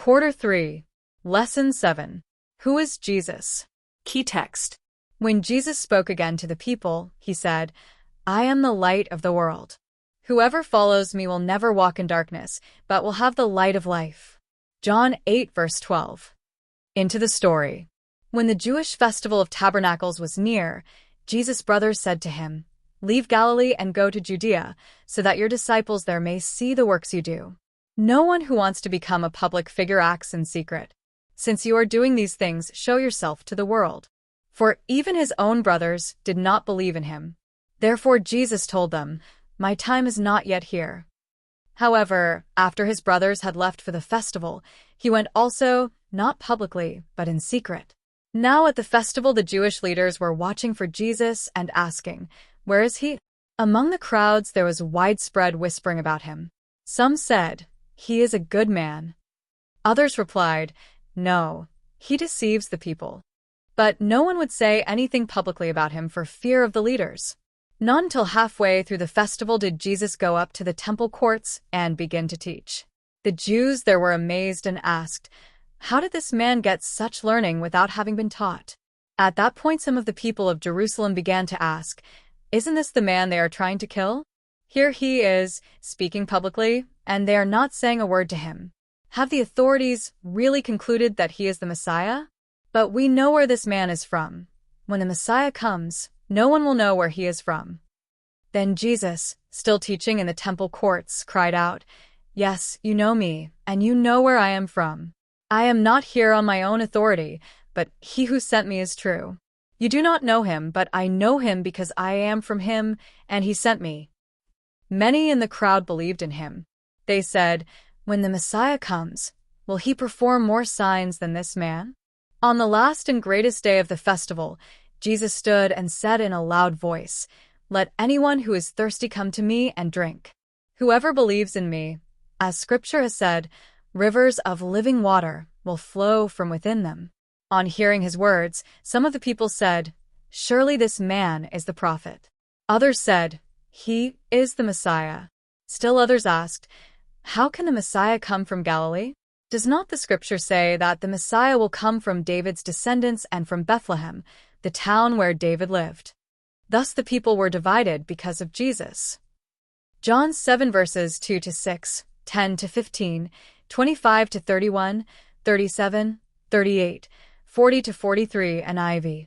Quarter 3, Lesson 7. Who is Jesus? Key text. When Jesus spoke again to the people, he said, I am the light of the world. Whoever follows me will never walk in darkness, but will have the light of life. John 8 verse 12. Into the story. When the Jewish festival of tabernacles was near, Jesus' brothers said to him, Leave Galilee and go to Judea, so that your disciples there may see the works you do. No one who wants to become a public figure acts in secret. Since you are doing these things, show yourself to the world. For even his own brothers did not believe in him. Therefore Jesus told them, My time is not yet here. However, after his brothers had left for the festival, he went also, not publicly, but in secret. Now at the festival the Jewish leaders were watching for Jesus and asking, Where is he? Among the crowds there was widespread whispering about him. Some said, He is a good man. Others replied, No, he deceives the people. But no one would say anything publicly about him for fear of the leaders. Not until halfway through the festival did Jesus go up to the temple courts and begin to teach. The Jews there were amazed and asked, How did this man get such learning without having been taught? At that point some of the people of Jerusalem began to ask, Isn't this the man they are trying to kill? Here he is, speaking publicly, and they are not saying a word to him. Have the authorities really concluded that he is the Messiah? But we know where this man is from. When the Messiah comes, no one will know where he is from. Then Jesus, still teaching in the temple courts, cried out, Yes, you know me, and you know where I am from. I am not here on my own authority, but he who sent me is true. You do not know him, but I know him because I am from him, and he sent me. Many in the crowd believed in him. They said, When the Messiah comes, will he perform more signs than this man? On the last and greatest day of the festival, Jesus stood and said in a loud voice, Let anyone who is thirsty come to me and drink. Whoever believes in me, as Scripture has said, rivers of living water will flow from within them. On hearing his words, some of the people said, Surely this man is the prophet. Others said, He is the Messiah. Still others asked, How can the Messiah come from Galilee? Does not the Scripture say that the Messiah will come from David's descendants and from Bethlehem, the town where David lived? Thus the people were divided because of Jesus. John 7 verses 2 to 6, 10 to 15, 25 to 31, 37, 38, 40 to 43 NIV.